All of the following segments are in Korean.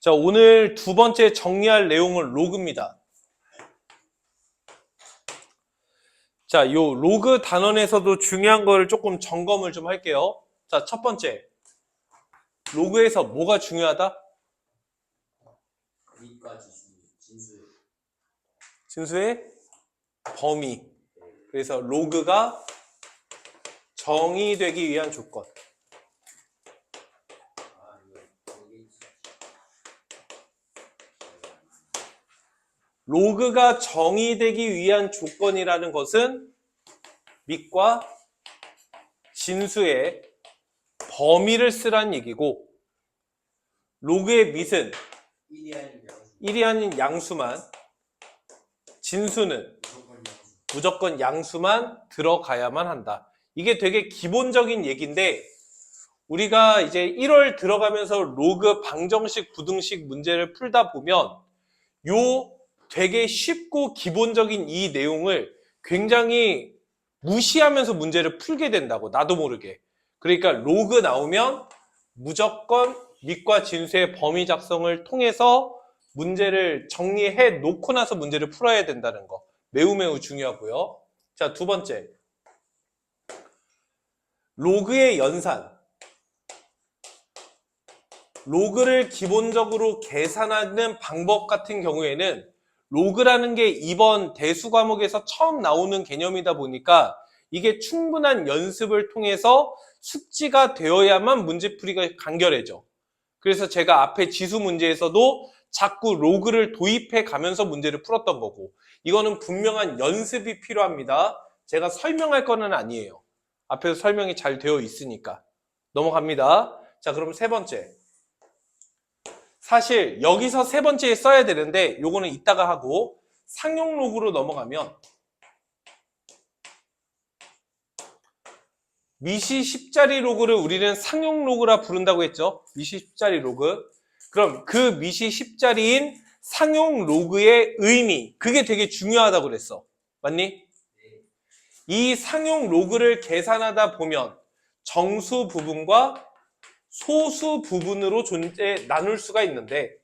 자, 오늘 두 번째 정리할 내용은 로그입니다. 자, 요 로그 단원에서도 중요한 거를 조금 점검을 좀 할게요. 자, 첫 번째. 로그에서 뭐가 중요하다? 밑과 진수. 진수의 범위. 그래서 로그가 정의되기 위한 조건. 로그가 정의되기 위한 조건이라는 것은 밑과 진수의 범위를 쓰라는 얘기고, 로그의 밑은 1이 아닌 양수만, 진수는 무조건 양수만 들어가야만 한다. 이게 되게 기본적인 얘기인데, 우리가 이제 1월 들어가면서 로그 방정식, 부등식 문제를 풀다 보면 요 되게 쉽고 기본적인 이 내용을 굉장히 무시하면서 문제를 풀게 된다고, 나도 모르게. 그러니까 로그 나오면 무조건 밑과 진수의 범위 작성을 통해서 문제를 정리해 놓고 나서 문제를 풀어야 된다는 거. 매우 매우 중요하고요. 자, 두 번째. 로그의 연산. 로그를 기본적으로 계산하는 방법 같은 경우에는 로그라는 게 이번 대수 과목에서 처음 나오는 개념이다 보니까 이게 충분한 연습을 통해서 숙지가 되어야만 문제풀이가 간결해져. 그래서 제가 앞에 지수 문제에서도 자꾸 로그를 도입해 가면서 문제를 풀었던 거고, 이거는 분명한 연습이 필요합니다. 제가 설명할 거는 아니에요. 앞에서 설명이 잘 되어 있으니까. 넘어갑니다. 자, 그럼 세 번째. 사실 여기서 세 번째에 써야 되는데 요거는 이따가 하고, 상용 로그로 넘어가면 미시 10자리 로그를 우리는 상용 로그라 부른다고 했죠. 미시 10자리 로그. 그럼 그 미시 10자리인 상용 로그의 의미, 그게 되게 중요하다고 그랬어. 맞니? 이 상용 로그를 계산하다 보면 정수 부분과 소수 부분으로 나눌 수가 있는데,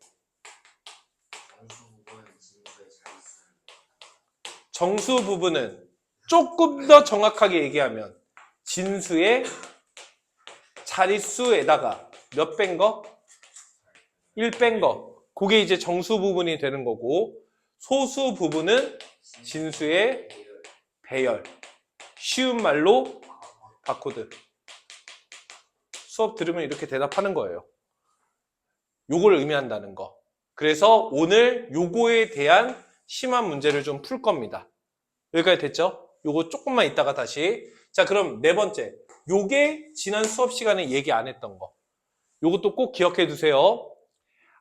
정수 부분은 조금 더 정확하게 얘기하면 진수의 자릿수에다가 몇 뺀 거? 1 뺀 거. 그게 이제 정수 부분이 되는 거고, 소수 부분은 진수의 배열. 쉬운 말로 바코드. 수업 들으면 이렇게 대답하는 거예요. 요걸 의미한다는 거. 그래서 오늘 요거에 대한 심한 문제를 좀 풀 겁니다. 여기까지 됐죠? 요거 조금만 이따가 다시. 자, 그럼 네 번째. 요게 지난 수업 시간에 얘기 안 했던 거. 요것도 꼭 기억해 두세요.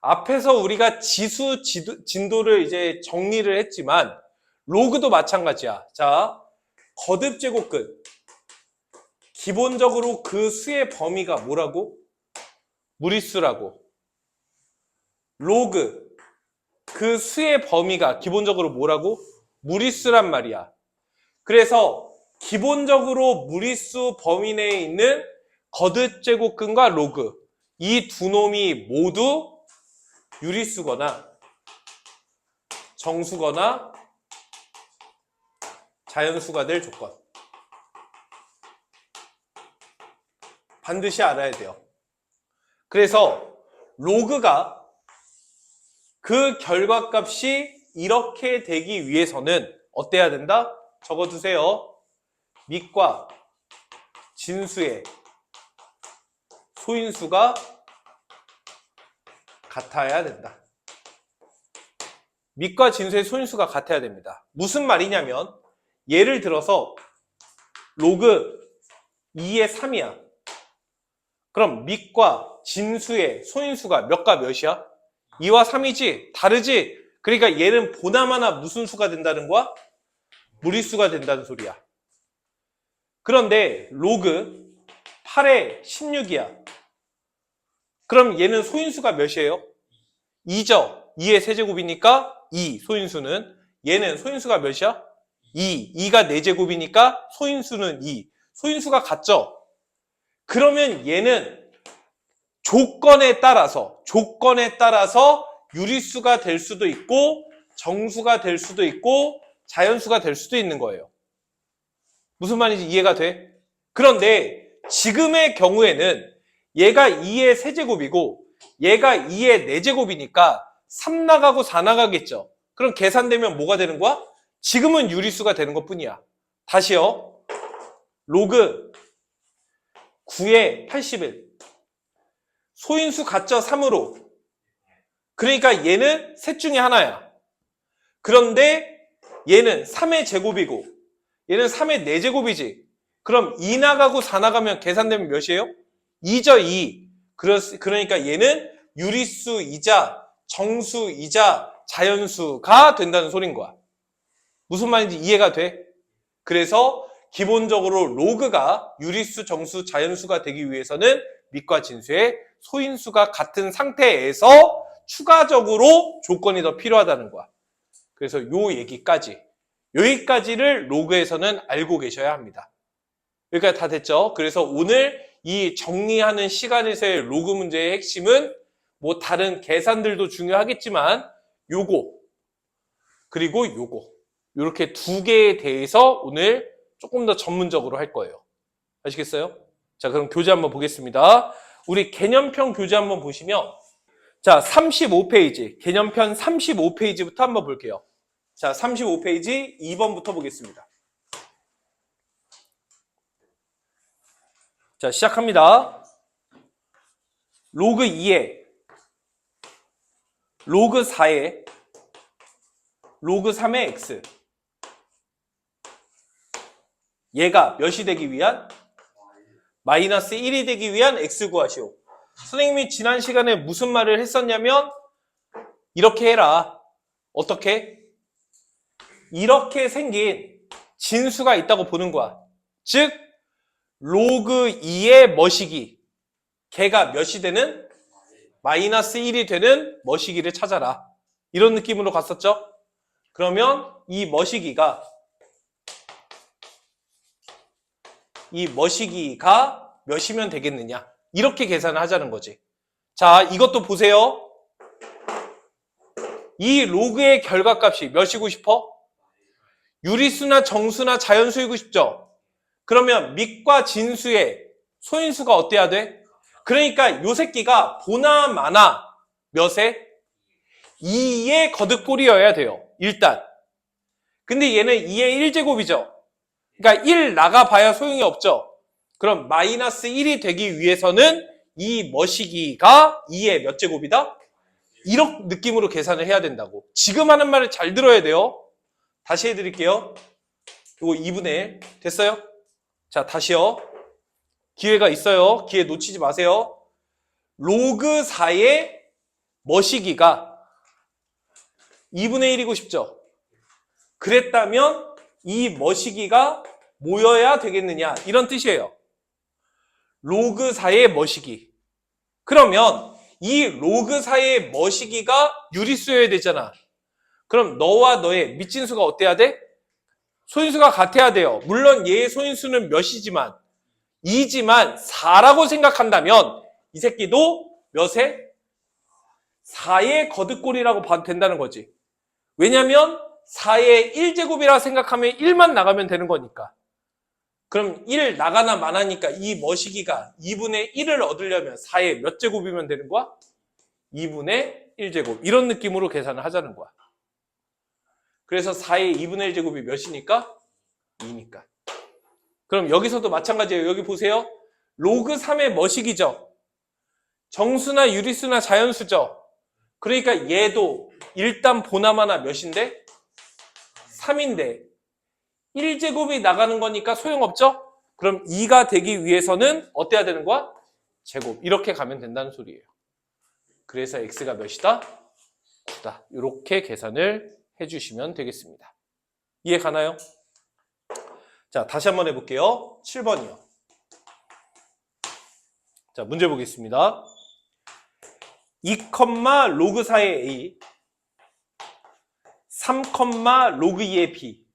앞에서 우리가 지수 진도를 이제 정리를 했지만 로그도 마찬가지야. 자, 거듭 제곱 끝. 기본적으로 그 수의 범위가 뭐라고? 무리수라고. 로그. 그 수의 범위가 기본적으로 뭐라고? 무리수란 말이야. 그래서 기본적으로 무리수 범위 내에 있는 거듭 제곱근과 로그, 이 두 놈이 모두 유리수거나 정수거나 자연수가 될 조건. 반드시 알아야 돼요. 그래서 로그가 그 결과값이 이렇게 되기 위해서는 어때야 된다? 적어두세요. 밑과 진수의 소인수가 같아야 된다. 밑과 진수의 소인수가 같아야 됩니다. 무슨 말이냐면, 예를 들어서 로그 2의 3이야. 그럼 밑과 진수의 소인수가 몇과 몇이야? 2와 3이지? 다르지? 그러니까 얘는 보나마나 무슨 수가 된다는 거야? 무리수가 된다는 소리야. 그런데 로그 8의 16이야. 그럼 얘는 소인수가 몇이에요? 2죠. 2의 세제곱이니까 2, 소인수는. 얘는 소인수가 몇이야? 2. 2가 4제곱이니까 소인수는 2. 소인수가 같죠? 그러면 얘는 조건에 따라서 유리수가 될 수도 있고 정수가 될 수도 있고 자연수가 될 수도 있는 거예요. 무슨 말인지 이해가 돼? 그런데 지금의 경우에는 얘가 2의 세제곱이고 얘가 2의 4제곱이니까 3 나가고 4 나가겠죠. 그럼 계산되면 뭐가 되는 거야? 지금은 유리수가 되는 것 뿐이야. 다시요. 로그 9의 81. 소인수 같죠? 3으로. 그러니까 얘는 셋 중에 하나야. 그런데 얘는 3의 제곱이고 얘는 3의 4제곱이지. 그럼 2 나가고 4 나가면 계산되면 몇이에요? 2죠, 2. 그러니까 얘는 유리수이자 정수이자 자연수가 된다는 소린 거야. 무슨 말인지 이해가 돼? 그래서 기본적으로 로그가 유리수, 정수, 자연수가 되기 위해서는 밑과 진수의 소인수가 같은 상태에서 추가적으로 조건이 더 필요하다는 거야. 그래서 여기까지를 로그에서는 알고 계셔야 합니다. 여기까지 다 됐죠? 그래서 오늘 이 정리하는 시간에서의 로그 문제의 핵심은 뭐 다른 계산들도 중요하겠지만 요거 그리고 요거 이렇게 두 개에 대해서 오늘 조금 더 전문적으로 할 거예요. 아시겠어요? 자, 그럼 교재 한번 보겠습니다. 우리 개념편 교재 한번 보시면 자, 35페이지 개념편 35페이지부터 한번 볼게요. 자, 35페이지 2번부터 보겠습니다. 자, 시작합니다. 로그 2에 로그 4에 로그 3의 x 얘가 몇이 되기 위한? 마이너스 1이 되기 위한 x 구하시오. 선생님이 지난 시간에 무슨 말을 했었냐면 이렇게 해라. 어떻게? 이렇게 생긴 진수가 있다고 보는 거야. 즉 로그 2의 머시기 걔가 몇이 되는? 마이너스 1이 되는 머시기를 찾아라. 이런 느낌으로 갔었죠? 그러면 이 머시기가 몇이면 되겠느냐? 이렇게 계산을 하자는 거지. 자, 이것도 보세요. 이 로그의 결과값이 몇이고 싶어? 유리수나 정수나 자연수이고 싶죠? 그러면 밑과 진수의 소인수가 어때야 돼? 그러니까 요 새끼가 보나 마나 몇에? 2의 거듭골이어야 돼요. 일단. 근데 얘는 2의 1제곱이죠. 그러니까 1 나가봐야 소용이 없죠. 그럼 마이너스 1이 되기 위해서는 이 머시기가 2의 몇 제곱이다? 이런 느낌으로 계산을 해야 된다고. 지금 하는 말을 잘 들어야 돼요. 다시 해드릴게요. 이거 2분의 1 됐어요? 자, 다시요. 기회가 있어요. 기회 놓치지 마세요. 로그 4의 머시기가 2분의 1이고 싶죠? 그랬다면 이 머시기가 모여야 되겠느냐 이런 뜻이에요. 로그 4의 머시기. 그러면 이 로그 4의 머시기가 유리수여야 되잖아. 그럼 너와 너의 밑진수가 어때야 돼? 소인수가 같아야 돼요. 물론 얘의 소인수는 몇이지만 2지만 4라고 생각한다면 이 새끼도 몇에? 4의 거듭골이라고 봐도 된다는 거지. 왜냐면 4의 1제곱이라고 생각하면 1만 나가면 되는 거니까. 그럼 1 나가나 마나니까 이 머시기가 2분의 1을 얻으려면 4의 몇 제곱이면 되는 거야? 2분의 1제곱. 이런 느낌으로 계산을 하자는 거야. 그래서 4의 2분의 1제곱이 몇이니까? 2니까. 그럼 여기서도 마찬가지예요. 여기 보세요. 로그 3의 머시기죠. 정수나 유리수나 자연수죠. 그러니까 얘도 일단 보나마나 몇인데? 3인데 1제곱이 나가는 거니까 소용없죠? 그럼 2가 되기 위해서는 어때야 되는 거야? 제곱. 이렇게 가면 된다는 소리예요. 그래서 x가 몇이다? 9다. 이렇게 계산을 해주시면 되겠습니다. 이해 가나요? 자, 다시 한번 해볼게요. 7번이요. 자, 문제 보겠습니다. 2, 로그 4의 a 3, 로그 2의 b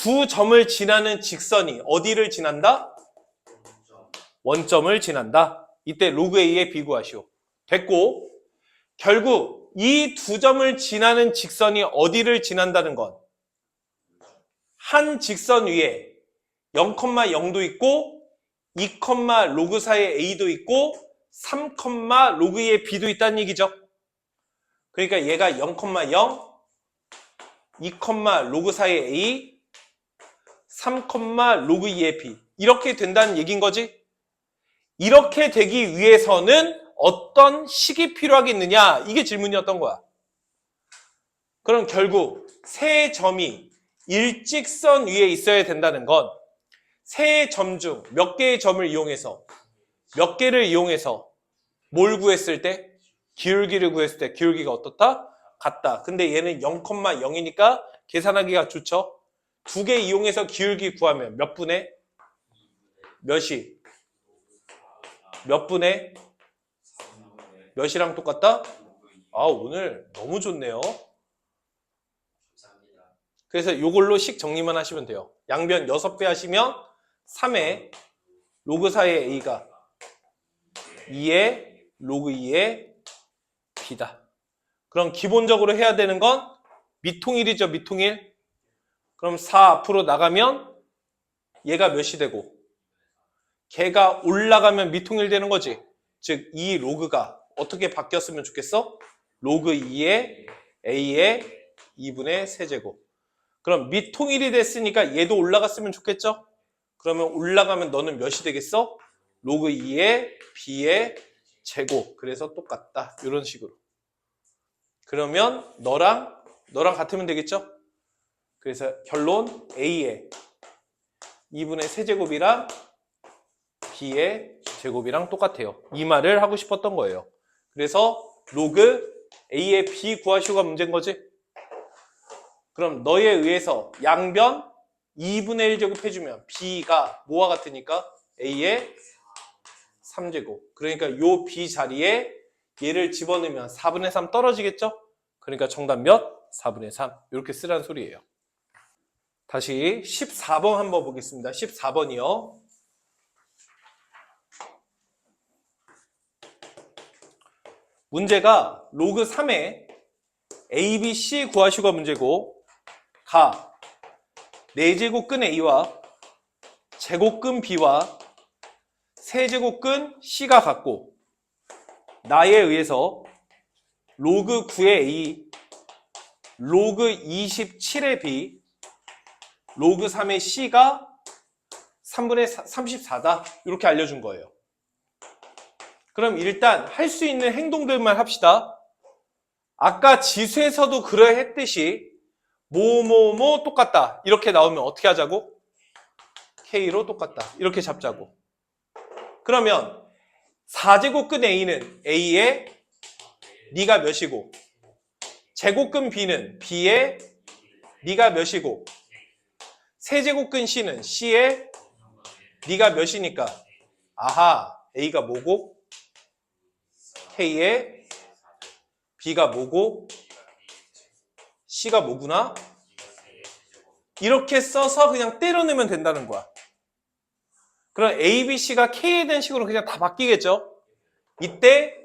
두 점을 지나는 직선이 어디를 지난다? 원점을 지난다. 이때 로그 A의 B 구하시오. 됐고, 결국 이 두 점을 지나는 직선이 어디를 지난다는 건 한 직선 위에 0,0도 있고 2, 로그 4의 A도 있고 3, 로그 2의 B도 있다는 얘기죠. 그러니까 얘가 0,0, 2, 로그 4의 A, 3, 로그 2의 B 이렇게 된다는 얘기인 거지. 이렇게 되기 위해서는 어떤 식이 필요하겠느냐? 이게 질문이었던 거야. 그럼 결국 세 점이 일직선 위에 있어야 된다는 건 세 점 중 몇 개의 점을 이용해서 몇 개를 이용해서 뭘 구했을 때? 기울기를 구했을 때 기울기가 어떻다? 같다. 근데 얘는 0,0이니까 계산하기가 좋죠. 두 개 이용해서 기울기 구하면 몇 분의? 몇이? 몇 분의? 몇이랑 똑같다? 아, 오늘 너무 좋네요. 그래서 이걸로 식 정리만 하시면 돼요. 양변 6배 하시면 3의 로그 4의 A가 2의 로그 2의 B다. 그럼 기본적으로 해야 되는 건 미통일이죠. 미통일. 그럼 4 앞으로 나가면 얘가 몇이 되고 걔가 올라가면 미통일 되는 거지. 즉 이 로그가 어떻게 바뀌었으면 좋겠어? 로그 2의 A의 2분의 세제곱. 그럼 미통일이 됐으니까 얘도 올라갔으면 좋겠죠? 그러면 올라가면 너는 몇이 되겠어? 로그 2의 B의 제곱. 그래서 똑같다. 이런 식으로. 그러면 너랑 같으면 되겠죠? 그래서 결론 A의 2분의 세제곱이랑 B의 제곱이랑 똑같아요. 이 말을 하고 싶었던 거예요. 그래서 로그 A의 B 구하시오가 문제인 거지? 그럼 너에 의해서 양변 2분의 1제곱 해주면 B가 뭐와 같으니까? A의 3제곱. 그러니까 요 B 자리에 얘를 집어넣으면 4분의 3 떨어지겠죠? 그러니까 정답 몇? 4분의 3. 이렇게 쓰라는 소리예요. 다시 14번 한번 보겠습니다. 14번이요. 문제가 로그 3에 A, B, C 구하시오가 문제고 가 4제곱근 A와 제곱근 B와 세제곱근 C가 같고 나에 의해서 로그 9의 A, 로그 27의 B, 로그 3의 C가 3분의 34다. 이렇게 알려준 거예요. 그럼 일단 할 수 있는 행동들만 합시다. 아까 지수에서도 그러했듯이 뭐 똑같다. 이렇게 나오면 어떻게 하자고? K로 똑같다. 이렇게 잡자고. 그러면 4제곱근 A는 A의 네가 몇이고 제곱근 B는 B의 네가 몇이고 세제곱근 C는 C의 네가 몇이니까 아하 A가 뭐고 K의 B가 뭐고 C가 뭐구나 이렇게 써서 그냥 때려넣으면 된다는 거야. 그럼 A, B, C가 K에 대한 식으로 그냥 다 바뀌겠죠. 이때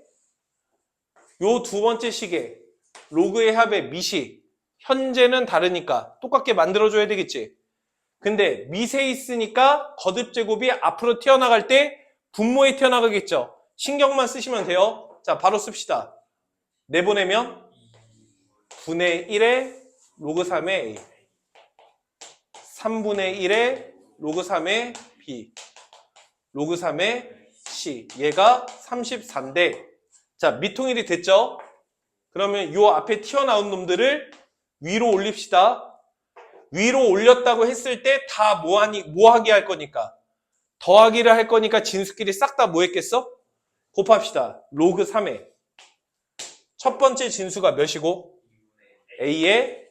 요 두 번째 식에 로그의 합의 미시 현재는 다르니까 똑같게 만들어줘야 되겠지. 근데 미세 있으니까 거듭제곱이 앞으로 튀어나갈 때 분모에 튀어나가겠죠. 신경만 쓰시면 돼요. 자 바로 씁시다. 내보내면 분의 1의 로그 3의 A 3분의 1의 로그 3의 B 로그 3의 C 얘가 34인데 자 미통일이 됐죠? 그러면 요 앞에 튀어나온 놈들을 위로 올립시다. 위로 올렸다고 했을 때 다 뭐하게 할 거니까 더하기를 할 거니까 진수끼리 싹 다 뭐 했겠어? 곱합시다. 로그 3의 첫 번째 진수가 몇이고 A의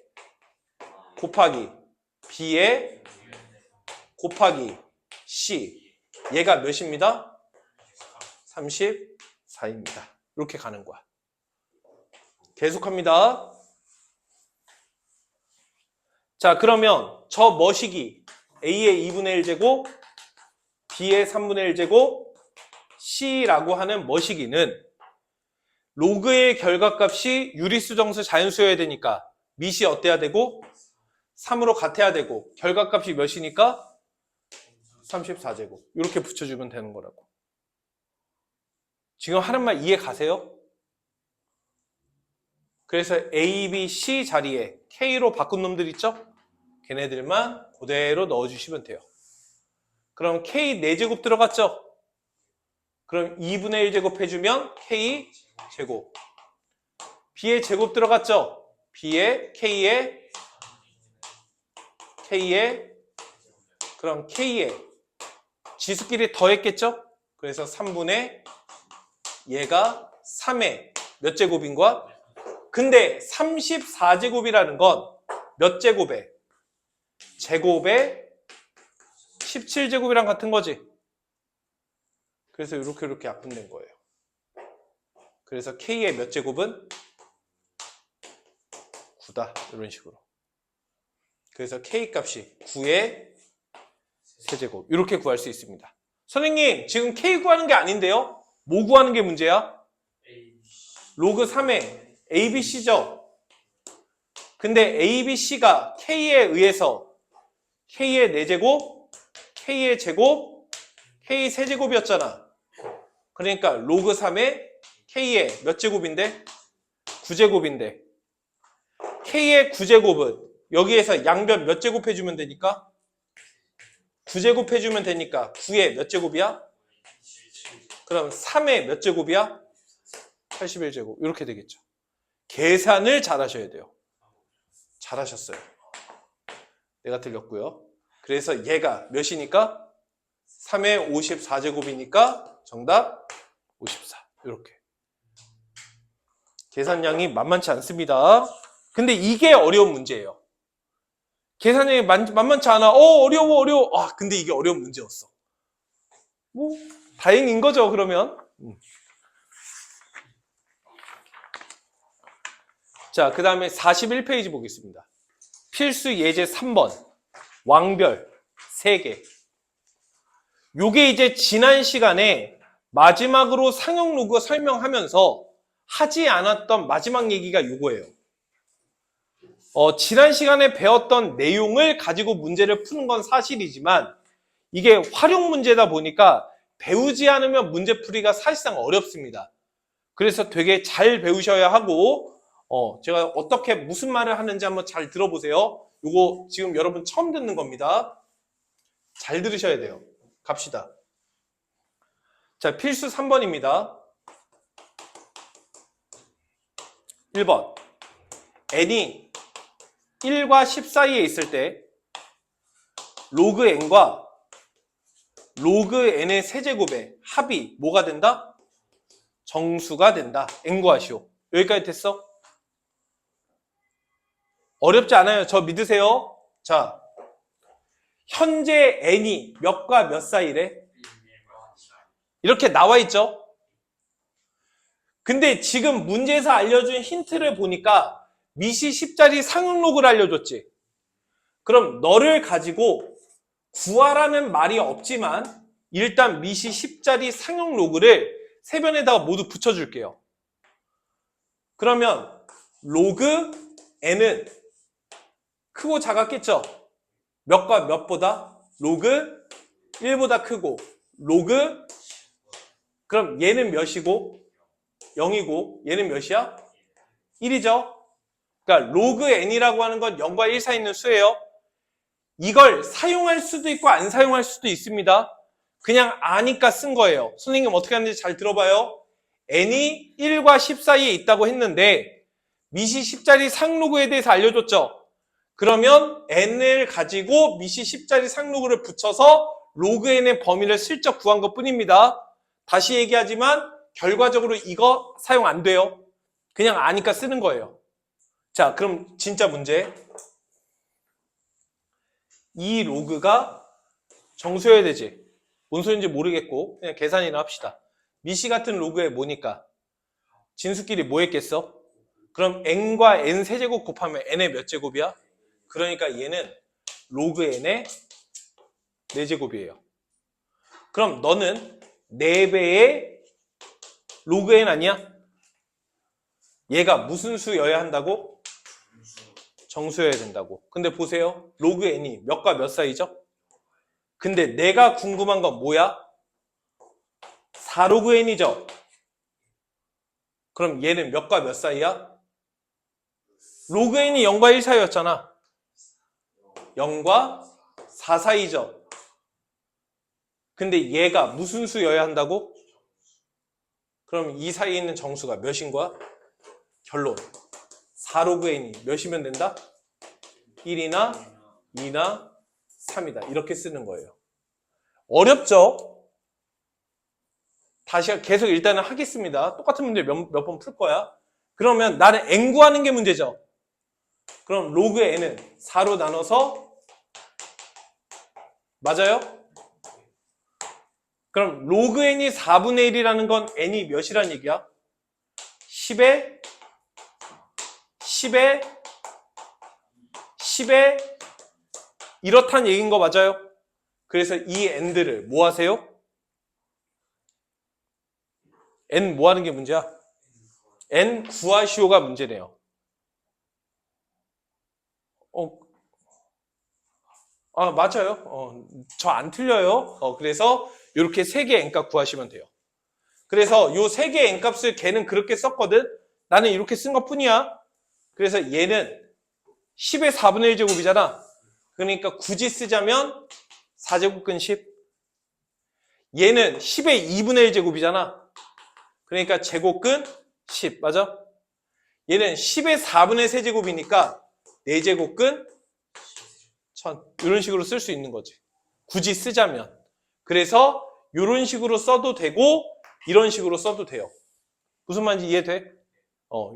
곱하기 B의 곱하기 C 얘가 몇입니다? 34입니다. 이렇게 가는 거야. 계속합니다. 자 그러면 저 머시기 A의 2분의 1제곱 B의 3분의 1제곱 C라고 하는 머시기는 로그의 결과값이 유리수 정수 자연수여야 되니까 밑이 어때야 되고 3으로 같아야 되고 결과값이 몇이니까 34제곱 이렇게 붙여주면 되는 거라고. 지금 하는 말 이해 가세요? 그래서 A, B, C 자리에 K로 바꾼 놈들 있죠? 걔네들만 그대로 넣어주시면 돼요. 그럼 K 4제곱 들어갔죠? 그럼 2분의 1제곱 해주면 K 제곱. B의 제곱 들어갔죠? B의 K의 그럼 K의 지수끼리 더했겠죠? 그래서 3분의 얘가 3의 몇 제곱인가? 근데 34제곱이라는 건 몇 제곱에? 제곱에 17제곱이랑 같은 거지. 그래서 이렇게 약분된 거예요. 그래서 K의 몇 제곱은 9다. 이런 식으로. 그래서 K 값이 9의 세제곱. 이렇게 구할 수 있습니다. 선생님, 지금 K 구하는 게 아닌데요? 뭐 구하는 게 문제야? 로그 3의 ABC죠? 근데 ABC가 K에 의해서 K의 4제곱, K의 제곱, K 세제곱이었잖아. 그러니까 로그 3의 K의 몇 제곱인데? 9제곱인데 K의 9제곱은 여기에서 양변 몇 제곱 해주면 되니까? 9제곱 해주면 되니까 9의 몇 제곱이야? 그럼 3의 몇 제곱이야? 81제곱 이렇게 되겠죠. 계산을 잘 하셔야 돼요. 잘하셨어요. 내가 틀렸고요. 그래서 얘가 몇이니까? 3의 54제곱이니까 정답 54 이렇게. 계산량이 만만치 않습니다. 근데 이게 어려운 문제예요. 계산량이 만만치 않아. 어려워. 아, 근데 이게 어려운 문제였어. 뭐 다행인 거죠, 그러면. 자, 그 다음에 41페이지 보겠습니다. 필수 예제 3번. 왕별 3개. 요게 이제 지난 시간에 마지막으로 상용 로그 설명하면서 하지 않았던 마지막 얘기가 요거예요. 지난 시간에 배웠던 내용을 가지고 문제를 푸는 건 사실이지만 이게 활용 문제다 보니까 배우지 않으면 문제풀이가 사실상 어렵습니다. 그래서 되게 잘 배우셔야 하고 제가 어떻게 무슨 말을 하는지 한번 잘 들어보세요. 요거 지금 여러분 처음 듣는 겁니다. 잘 들으셔야 돼요. 갑시다. 자, 필수 3번입니다. 1번. n이 1과 10 사이에 있을 때 로그 n과 로그 n의 세제곱의 합이 뭐가 된다? 정수가 된다. n 구하시오. 여기까지 됐어? 어렵지 않아요. 저 믿으세요. 자, 현재 n이 몇과 몇 사이래? 이렇게 나와 있죠? 근데 지금 문제에서 알려준 힌트를 보니까 밑이 10짜리 상용 로그를 알려줬지. 그럼 너를 가지고 구하라는 말이 없지만 일단 밑이 10짜리 상용 로그를 세변에다가 모두 붙여줄게요. 그러면 로그 n은 크고 작았겠죠? 몇과 몇보다? 로그 1보다 크고 로그 그럼 얘는 몇이고 0이고 얘는 몇이야? 1이죠? 그러니까 로그 n이라고 하는 건 0과 1 사이에 있는 수예요. 이걸 사용할 수도 있고 안 사용할 수도 있습니다. 그냥 아니까 쓴 거예요. 선생님 어떻게 하는지 잘 들어봐요. n이 1과 10 사이에 있다고 했는데 밑이 10짜리 상로그에 대해서 알려줬죠. 그러면 n을 가지고 밑이 10짜리 상로그를 붙여서 로그 n의 범위를 슬쩍 구한 것 뿐입니다. 다시 얘기하지만 결과적으로 이거 사용 안 돼요. 그냥 아니까 쓰는 거예요. 자, 그럼 진짜 문제. 이 로그가 정수여야 되지. 뭔 소리인지 모르겠고 그냥 계산이나 합시다. 미시 같은 로그에 뭐니까? 진수끼리 뭐 했겠어? 그럼 n과 n 세제곱 곱하면 n의 몇 제곱이야? 그러니까 얘는 로그 n의 4제곱이에요. 그럼 너는 4배의 로그 n 아니야? 얘가 무슨 수여야 한다고? 정수여야 된다고. 근데 보세요. 로그 n이 몇과 몇 사이죠? 근데 내가 궁금한 건 뭐야? 4로그 n이죠? 그럼 얘는 몇과 몇 사이야? 로그 n이 0과 1 사이였잖아. 0과 4 사이죠. 근데 얘가 무슨 수여야 한다고? 그럼 이 사이에 있는 정수가 몇인 거야? 결론. 4로그 n이 몇이면 된다? 1이나 2나 3이다. 이렇게 쓰는 거예요. 어렵죠? 다시 계속 일단은 하겠습니다. 똑같은 문제 몇 번 풀 거야. 그러면 나는 n 구하는 게 문제죠. 그럼 로그 n은 4로 나눠서 맞아요? 그럼 로그 n이 4분의 1이라는 건 n이 몇이란 얘기야? 10에 이렇다는 얘기인 거 맞아요? 그래서 이 n들을 뭐 하세요? n 뭐 하는 게 문제야? n 구하시오가 문제네요. 맞아요. 저 안 틀려요. 그래서 이렇게 3개 n값 구하시면 돼요. 그래서 요 3개 n값을 걔는 그렇게 썼거든. 나는 이렇게 쓴 것 뿐이야. 그래서 얘는 10의 4분의 1제곱이잖아. 그러니까 굳이 쓰자면 4제곱근 10. 얘는 10의 2분의 1제곱이잖아. 그러니까 제곱근 10. 맞아? 얘는 10의 4분의 3제곱이니까 4제곱근 1000. 이런 식으로 쓸 수 있는 거지. 굳이 쓰자면. 그래서 이런 식으로 써도 되고 이런 식으로 써도 돼요. 무슨 말인지 이해돼?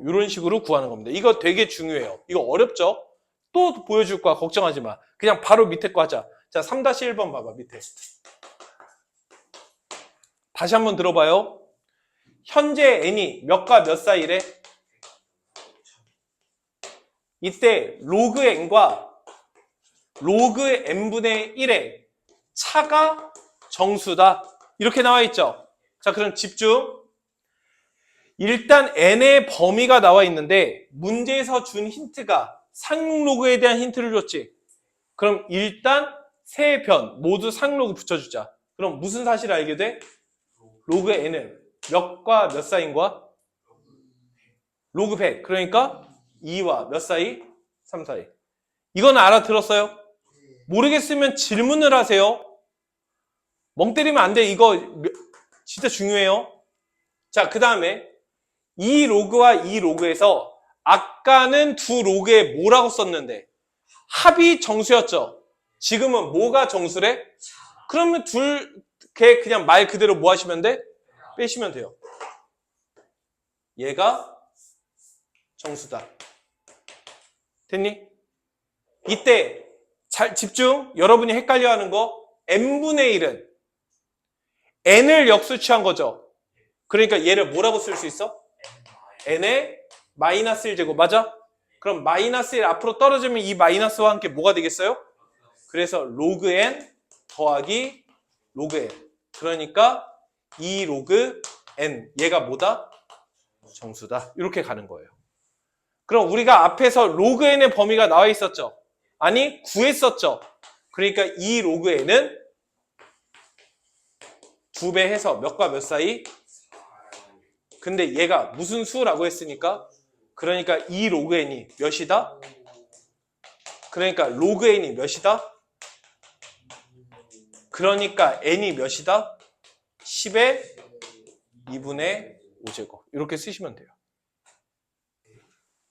이런 식으로 구하는 겁니다. 이거 되게 중요해요. 이거 어렵죠? 또 보여줄 거야. 걱정하지 마. 그냥 바로 밑에 거 하자. 자, 3-1번 봐봐. 밑에. 다시 한번 들어봐요. 현재 n이 몇과 몇 사이래? 이때 로그 n과 로그 n분의 1의 차가 정수다. 이렇게 나와 있죠. 자, 그럼 집중. 일단 n의 범위가 나와 있는데 문제에서 준 힌트가 상록로그에 대한 힌트를 줬지. 그럼 일단 세 변 모두 상록로 붙여주자. 그럼 무슨 사실을 알게 돼? 로그 n은 몇과 몇 사이인 거야? 로그 100. 그러니까 2와 몇 사이? 3 사이. 이건 알아들었어요? 모르겠으면 질문을 하세요. 멍 때리면 안 돼. 이거 진짜 중요해요. 자, 그 다음에 이 로그와 이 로그에서 아까는 두 로그에 뭐라고 썼는데 합이 정수였죠. 지금은 뭐가 정수래? 그러면 둘 개 그냥 말 그대로 뭐 하시면 돼? 빼시면 돼요. 얘가 정수다. 됐니? 이때 잘 집중. 여러분이 헷갈려하는 거 n분의 1은 n을 역수취한 거죠. 그러니까 얘를 뭐라고 쓸 수 있어? n의 마이너스 1제곱. 맞아? 그럼 마이너스 1 앞으로 떨어지면 이 마이너스와 함께 뭐가 되겠어요? 그래서 로그 n 더하기 로그 n. 그러니까 2 로그 n. 얘가 뭐다? 정수다. 이렇게 가는 거예요. 그럼 우리가 앞에서 로그 n의 범위가 나와 있었죠? 아니, 구했었죠? 그러니까 2 로그 n은 2배 해서 몇과 몇 사이? 근데 얘가 무슨 수라고 했으니까? 그러니까 2 로그 n이 몇이다? 그러니까 로그 n이 몇이다? 그러니까 n이 몇이다? 10의 2분의 5제곱. 이렇게 쓰시면 돼요.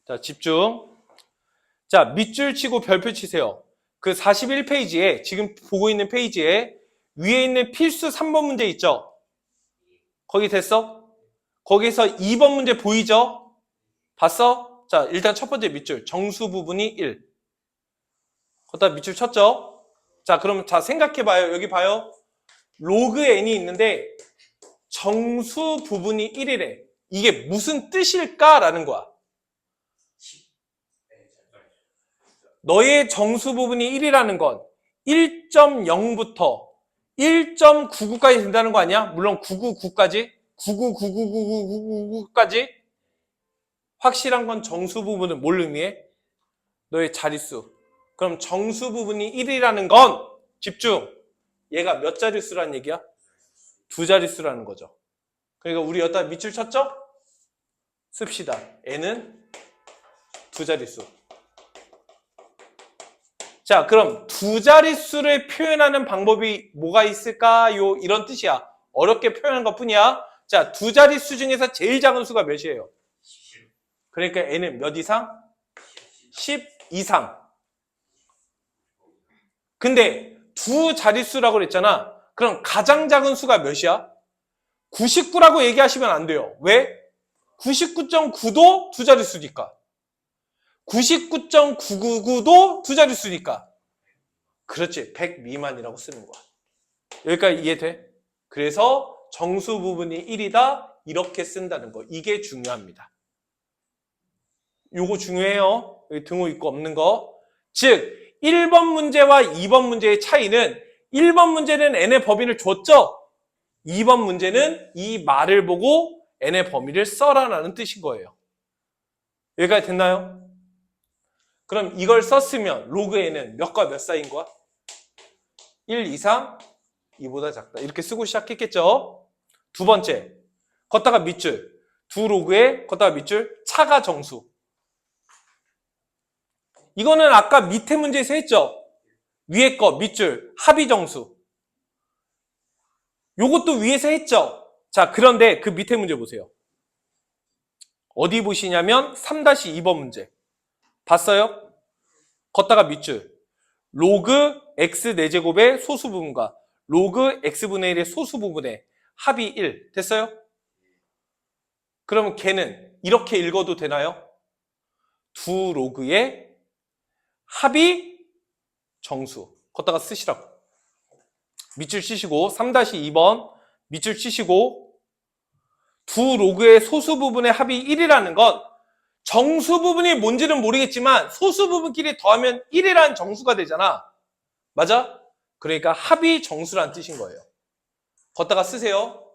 자, 집중. 자, 밑줄 치고 별표 치세요. 그 41페이지에, 지금 보고 있는 페이지에 위에 있는 필수 3번 문제 있죠? 거기 됐어? 거기서 2번 문제 보이죠? 봤어? 자, 일단 첫 번째 밑줄. 정수 부분이 1. 거기다 밑줄 쳤죠? 자, 그럼 자, 생각해봐요. 여기 봐요. 로그 n이 있는데 정수 부분이 1이래. 이게 무슨 뜻일까라는 거야. 너의 정수 부분이 1이라는 건 1.0부터 1.99까지 된다는 거 아니야? 물론 999까지 999999999까지 확실한 건 정수 부분은 뭘 의미해? 너의 자릿수. 그럼 정수 부분이 1이라는 건 집중. 얘가 몇 자릿수라는 얘기야? 두 자릿수라는 거죠. 그러니까 우리 여기다 밑줄 쳤죠? 씁시다. n은 두 자릿수. 자, 그럼 두 자릿수를 표현하는 방법이 뭐가 있을까요? 이런 뜻이야. 어렵게 표현한 것 뿐이야. 자, 두 자릿수 중에서 제일 작은 수가 몇이에요? 그러니까 n은 몇 이상? 10 이상. 근데 두 자릿수라고 그랬잖아. 그럼 가장 작은 수가 몇이야? 99라고 얘기하시면 안 돼요. 왜? 99.9도 두 자릿수니까. 99.999도 두 자릿수니까. 그렇지. 100 미만이라고 쓰는 거야. 여기까지 이해돼? 그래서 정수 부분이 1이다. 이렇게 쓴다는 거. 이게 중요합니다. 요거 중요해요. 여기 등호 있고 없는 거. 즉 1번 문제와 2번 문제의 차이는 1번 문제는 n의 범위를 줬죠? 2번 문제는 이 말을 보고 n의 범위를 써라라는 뜻인 거예요. 여기까지 됐나요? 그럼 이걸 썼으면 로그 n은 몇과 몇 사이인 거야? 1 이상 2보다 작다. 이렇게 쓰고 시작했겠죠? 두 번째, 걷다가 밑줄. 두 로그에 걷다가 밑줄, 차가 정수. 이거는 아까 밑에 문제에서 했죠? 위에 거 밑줄, 합이 정수. 요것도 위에서 했죠? 자, 그런데 그 밑에 문제 보세요. 어디 보시냐면 3-2번 문제. 봤어요? 걷다가 밑줄. 로그 x 4제곱의 소수 부분과 로그 x분의 1의 소수 부분의 합이 1. 됐어요? 그러면 걔는 이렇게 읽어도 되나요? 두 로그의 합이 정수. 걷다가 쓰시라고. 밑줄 치시고 3-2번 밑줄 치시고 두 로그의 소수 부분의 합이 1이라는 건 정수 부분이 뭔지는 모르겠지만 소수 부분끼리 더하면 1이라는 정수가 되잖아. 맞아? 그러니까 합이 정수라는 뜻인 거예요. 걷다가 쓰세요.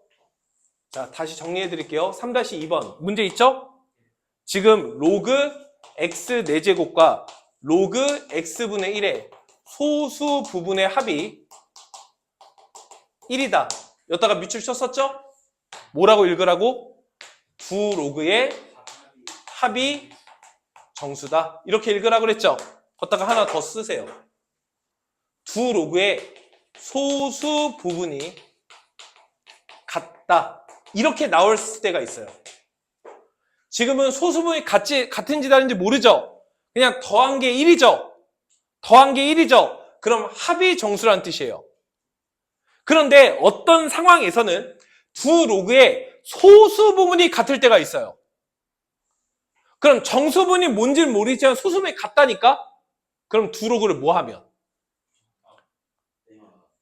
자, 다시 정리해 드릴게요. 3-2번 문제 있죠? 지금 로그 x 4제곱과 로그 x분의 1의 소수 부분의 합이 1이다. 여기다가 밑줄 쳤었죠? 뭐라고 읽으라고? 두 로그의 합이 정수다. 이렇게 읽으라고 그랬죠? 걷다가 하나 더 쓰세요. 두 로그의 소수 부분이 같다. 이렇게 나올 때가 있어요. 지금은 소수 부분이 같은지 다른지 모르죠? 그냥 더한 게 1이죠? 더한 게 1이죠? 그럼 합이 정수라는 뜻이에요. 그런데 어떤 상황에서는 두 로그의 소수 부분이 같을 때가 있어요. 그럼 정수분이 뭔지는 모르지만 소수분이 같다니까? 그럼 두 로그를 뭐 하면?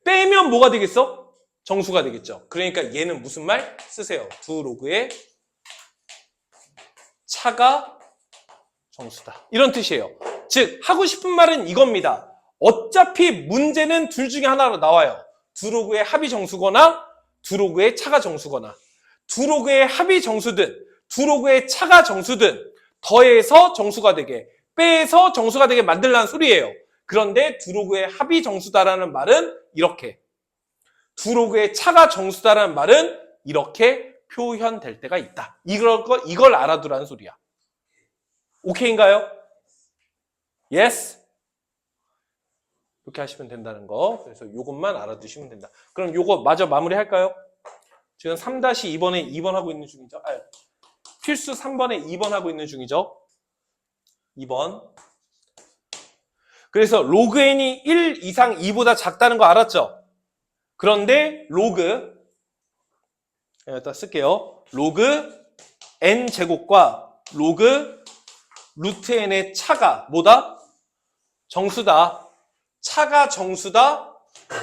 빼면 뭐가 되겠어? 정수가 되겠죠. 그러니까 얘는 무슨 말? 쓰세요. 두 로그의 차가 정수다. 이런 뜻이에요. 즉 하고 싶은 말은 이겁니다. 어차피 문제는 둘 중에 하나로 나와요. 두 로그의 합이 정수거나 두 로그의 차가 정수거나 두 로그의 합이 정수든 두 로그의 차가 정수든 더해서 정수가 되게 빼서 정수가 되게 만들라는 소리예요. 그런데 두 로그의 합이 정수다라는 말은 이렇게 두 로그의 차가 정수다라는 말은 이렇게 표현될 때가 있다. 이걸 알아두라는 소리야. 오케이인가요? Yes? 이렇게 하시면 된다는 거. 그래서 이것만 알아두시면 된다. 그럼 이거 마저 마무리할까요? 지금 3-2번에 2번 하고 있는 중이죠. 필수 3번에 2번 하고 있는 중이죠. 2번. 그래서 로그 n이 1 이상 2보다 작다는 거 알았죠? 그런데 로그 여기다 쓸게요. 로그 n 제곱과 로그 루트 n의 차가 뭐다? 정수다. 차가 정수다.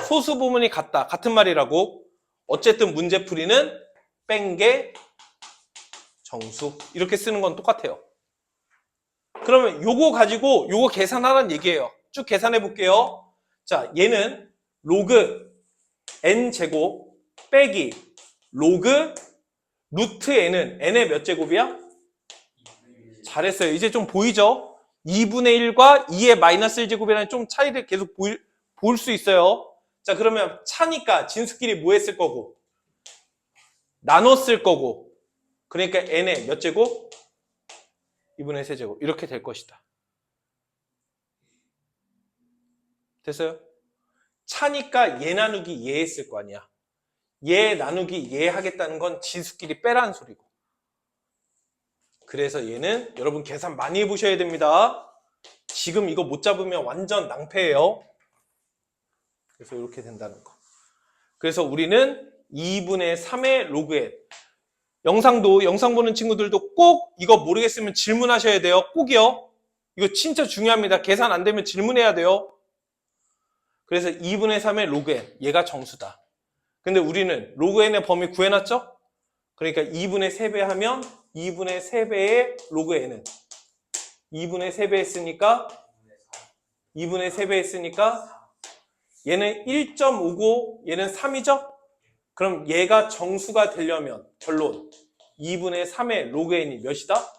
소수 부분이 같다. 같은 말이라고. 어쨌든 문제풀이는 뺀 게 정수. 이렇게 쓰는 건 똑같아요. 그러면 요거 가지고 요거 계산하라는 얘기예요. 쭉 계산해 볼게요. 자, 얘는 로그 n제곱 빼기 로그 루트 n의 몇 제곱이야? 잘했어요. 이제 좀 보이죠? 2분의 1과 2의 마이너스 1제곱이라는 좀 차이를 계속 볼 수 있어요. 자, 그러면 차니까 진수끼리 뭐 했을 거고? 나눴을 거고. 그러니까 n의 몇 제곱? 2분의 3제곱. 이렇게 될 것이다. 됐어요? 차니까 얘 나누기 얘 했을 거 아니야. 얘 나누기 얘 하겠다는 건 진수끼리 빼라는 소리고. 그래서 얘는 여러분 계산 많이 해보셔야 됩니다. 지금 이거 못 잡으면 완전 낭패예요. 그래서 이렇게 된다는 거. 그래서 우리는 2분의 3의 로그 n. 영상 보는 친구들도 꼭 이거 모르겠으면 질문하셔야 돼요. 꼭이요. 이거 진짜 중요합니다. 계산 안 되면 질문해야 돼요. 그래서 2분의 3의 로그 n. 얘가 정수다. 근데 우리는 로그 n의 범위 구해놨죠? 그러니까 2분의 3배 하면 2분의 3배의 로그 n은 2분의 3배 했으니까 2분의 3배 했으니까 얘는 1.59, 얘는 3이죠? 그럼 얘가 정수가 되려면 결론 2분의 3의 로그 n이 몇이다?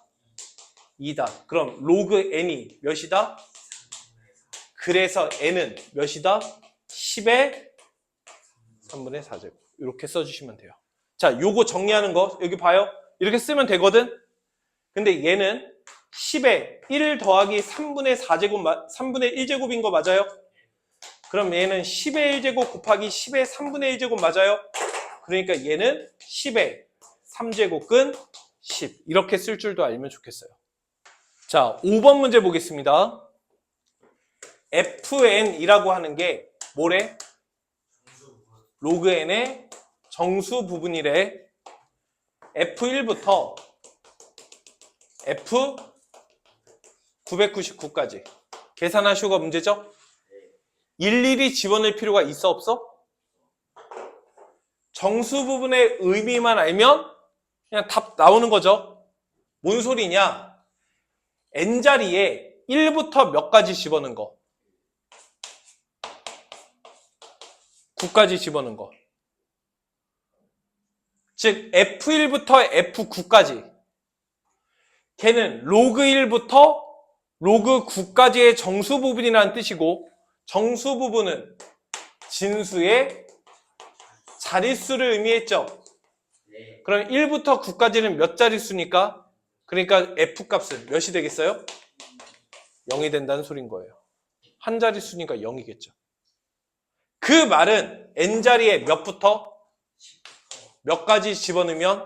2다. 그럼 로그 n이 몇이다? 그래서 n은 몇이다? 10의 3분의 4제곱. 이렇게 써주시면 돼요. 자, 요거 정리하는 거 여기 봐요. 이렇게 쓰면 되거든. 근데 얘는 10에 1 더하기 3분의 4제곱, 3분의 1제곱인 거 맞아요? 그럼 얘는 10의 1제곱 곱하기 10의 3분의 1제곱 맞아요? 그러니까 얘는 10의 3제곱근 10. 이렇게 쓸 줄도 알면 좋겠어요. 자, 5번 문제 보겠습니다. fn이라고 하는 게 뭐래? 로그 n의 정수 부분이래. F1부터 F999까지 계산하시오가 문제죠? 일일이 집어넣을 필요가 있어 없어? 정수 부분의 의미만 알면 그냥 답 나오는 거죠. 뭔 소리냐? n자리에 1부터 몇 가지 집어넣은 거? 9까지 집어넣은 거. 즉 F1부터 F9까지 걔는 로그 1부터 로그 9까지의 정수 부분이라는 뜻이고 정수 부분은 진수의 자릿수를 의미했죠. 그럼 1부터 9까지는 몇 자릿수니까? 그러니까 F값은 몇이 되겠어요? 0이 된다는 소린 거예요. 한 자릿수니까 0이겠죠. 그 말은 n자리에 몇부터 몇 가지 집어넣으면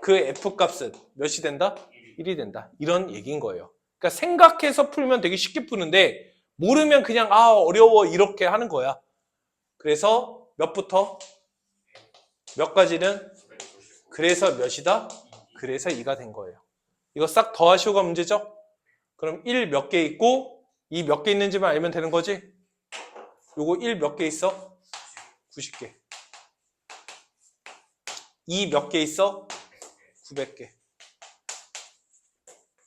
그 F값은 몇이 된다? 1이 된다. 이런 얘기인 거예요. 그러니까 생각해서 풀면 되게 쉽게 푸는데 모르면 그냥 어려워 이렇게 하는 거야. 그래서 몇부터 몇 가지는 그래서 몇이다? 그래서 2가 된 거예요. 이거 싹 더하시오가 문제죠? 그럼 1 몇 개 있고 2 몇 개 있는지만 알면 되는 거지? 요거 1 몇 개 있어? 90개. 2 몇 개 있어? 900개.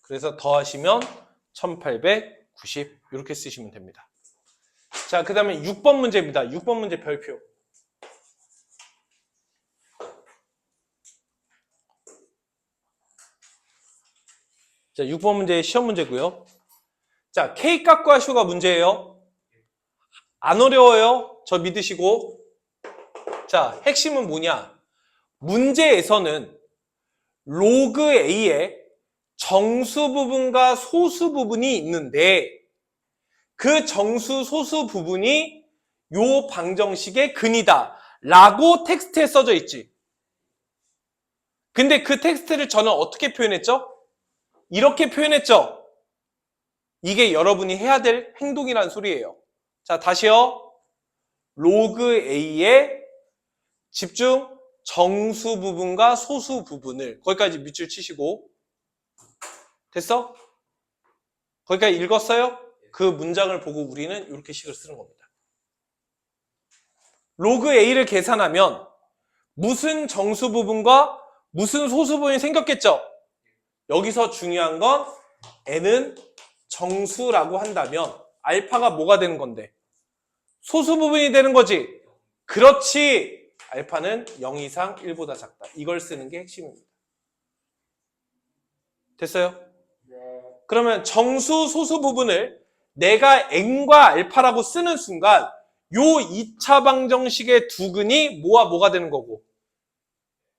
그래서 더하시면 1890 이렇게 쓰시면 됩니다. 자, 그 다음에 6번 문제입니다. 6번 문제 별표. 자, 6번 문제 시험 문제고요. 자, K값과 C가 문제예요. 안 어려워요. 저 믿으시고. 자, 핵심은 뭐냐? 문제에서는 로그 A에 정수 부분과 소수 부분이 있는데 그 정수 소수 부분이 요 방정식의 근이다 라고 텍스트에 써져 있지. 근데 그 텍스트를 저는 어떻게 표현했죠? 이렇게 표현했죠. 이게 여러분이 해야 될 행동이라는 소리예요. 자, 다시요. 로그 A의 집중 정수 부분과 소수 부분을 거기까지 밑줄 치시고 됐어? 거기까지 읽었어요? 그 문장을 보고 우리는 이렇게 식을 쓰는 겁니다. 로그 A를 계산하면 무슨 정수 부분과 무슨 소수 부분이 생겼겠죠? 여기서 중요한 건 n은 정수라고 한다면 알파가 뭐가 되는 건데? 소수 부분이 되는 거지. 그렇지. 알파는 0 이상 1보다 작다. 이걸 쓰는 게 핵심입니다. 됐어요? 네. 그러면 정수 소수 부분을 내가 n과 알파라고 쓰는 순간 요 2차 방정식의 두 근이 뭐와 뭐가 되는 거고.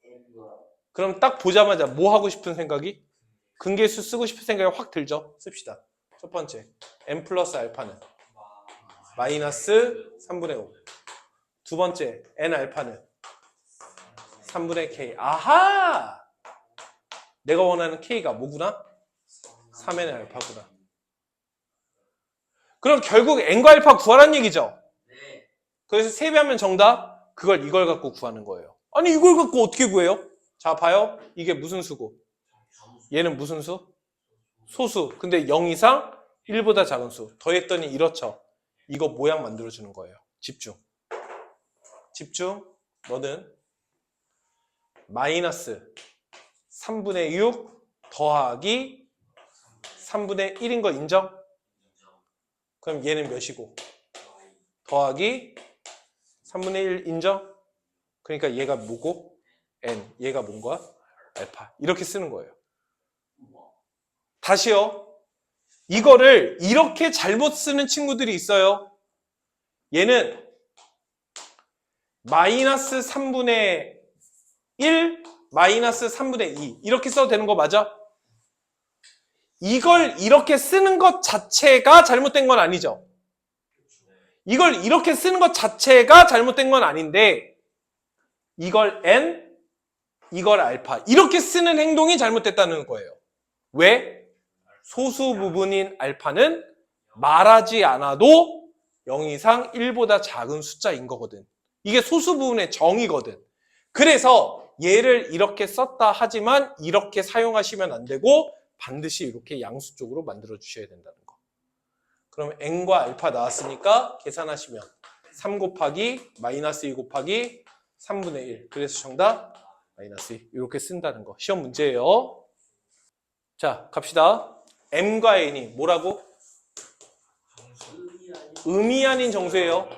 N과 그럼 딱 보자마자 뭐 하고 싶은 생각이? 근계수 쓰고 싶은 생각이 확 들죠? 씁시다. 첫 번째, n 플러스 알파는 마이너스 3분의 5. 두 번째, n 알파는 3분의 k. 아하! 내가 원하는 k가 뭐구나? 3n의 알파구나. 그럼 결국 n과 알파 구하라는 얘기죠? 네. 그래서 세배하면 정답? 그걸 이걸 갖고 구하는 거예요. 아니 이걸 갖고 어떻게 구해요? 자 봐요. 이게 무슨 수고? 얘는 무슨 수? 소수. 근데 0 이상 1보다 작은 수. 더했더니 이렇죠. 이거 모양 만들어주는 거예요. 집중. 집중. 너는 마이너스 3분의 6 더하기 3분의 1인 거 인정? 그럼 얘는 몇이고? 더하기 3분의 1 인정? 그러니까 얘가 뭐고? n. 얘가 뭔가? 알파. 이렇게 쓰는 거예요. 다시요. 이거를 이렇게 잘못 쓰는 친구들이 있어요. 얘는 마이너스 3분의 1, 마이너스 3분의 2 이렇게 써도 되는 거 맞아? 이걸 이렇게 쓰는 것 자체가 잘못된 건 아니죠. 이걸 이렇게 쓰는 것 자체가 잘못된 건 아닌데 이걸 n, 이걸 알파 이렇게 쓰는 행동이 잘못됐다는 거예요. 왜? 소수 부분인 알파는 말하지 않아도 0 이상 1보다 작은 숫자인 거거든. 이게 소수 부분의 정의거든. 그래서 얘를 이렇게 썼다 하지만 이렇게 사용하시면 안 되고 반드시 이렇게 양수 쪽으로 만들어 주셔야 된다는 거. 그럼 n과 알파 나왔으니까 계산하시면 3 곱하기 마이너스 2 곱하기 3분의 1. 그래서 정답 마이너스 2. 이렇게 쓴다는 거. 시험 문제예요. 자, 갑시다. m과 n이 뭐라고? 음이 아닌 정수예요.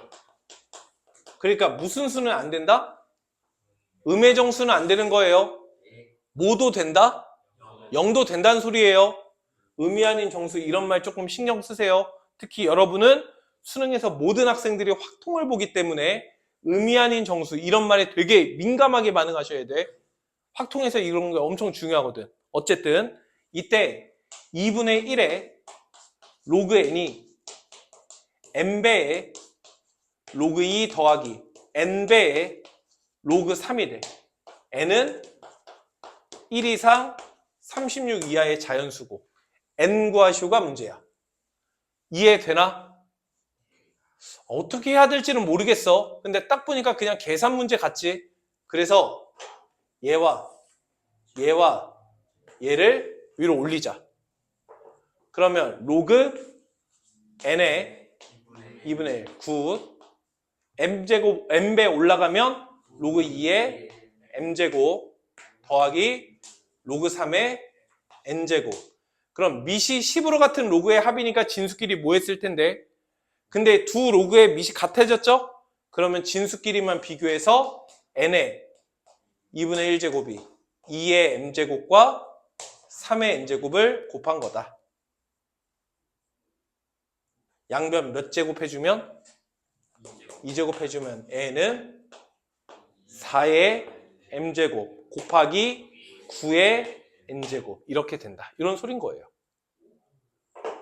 그러니까 무슨 수는 안 된다? 음의 정수는 안 되는 거예요. 뭐도 된다? 0도 된다는 소리예요. 음이 아닌 정수 이런 말 조금 신경 쓰세요. 특히 여러분은 수능에서 모든 학생들이 확통을 보기 때문에 음이 아닌 정수 이런 말에 되게 민감하게 반응하셔야 돼. 확통에서 이런 게 엄청 중요하거든. 어쨌든 이때 2분의 1에 로그 n이 n배의 로그 2 더하기 n배의 로그 3이 돼. n은 1 이상 36 이하의 자연수고 n 구하시오가 문제야. 이해되나? 어떻게 해야 될지는 모르겠어. 근데 딱 보니까 그냥 계산 문제 같지? 그래서 얘와 얘를 위로 올리자. 그러면 로그 n의 2분의 1 9 m제곱 n배 올라가면 로그 2의 m제곱 더하기 로그 3의 n제곱. 그럼 밑이 10으로 같은 로그의 합이니까 진수끼리 뭐 했을 텐데 근데 두 로그의 밑이 같아졌죠? 그러면 진수끼리만 비교해서 n의 2분의 1제곱이 2의 m제곱과 3의 n제곱을 곱한 거다. 양변 몇 제곱 해주면? 2제곱 해주면 n은 4의 m제곱 곱하기 9의 n제곱 이렇게 된다. 이런 소린 거예요.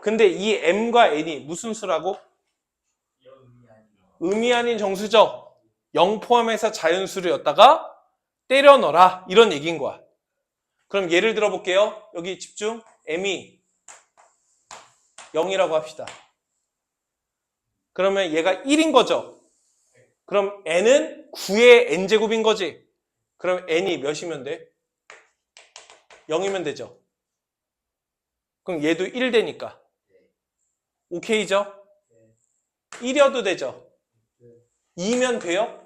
근데 이 m과 n이 무슨 수라고? 음이 아닌 정수죠. 0 포함해서 자연수였다가 때려 넣어라 이런 얘기인 거야. 그럼 예를 들어 볼게요. 여기 집중. m이 0이라고 합시다. 그러면 얘가 1인 거죠. 그럼 n은 9의 n제곱인 거지. 그럼 n이 몇이면 돼? 0이면 되죠. 그럼 얘도 1 되니까. 오케이죠? 1이어도 되죠. 2면 돼요?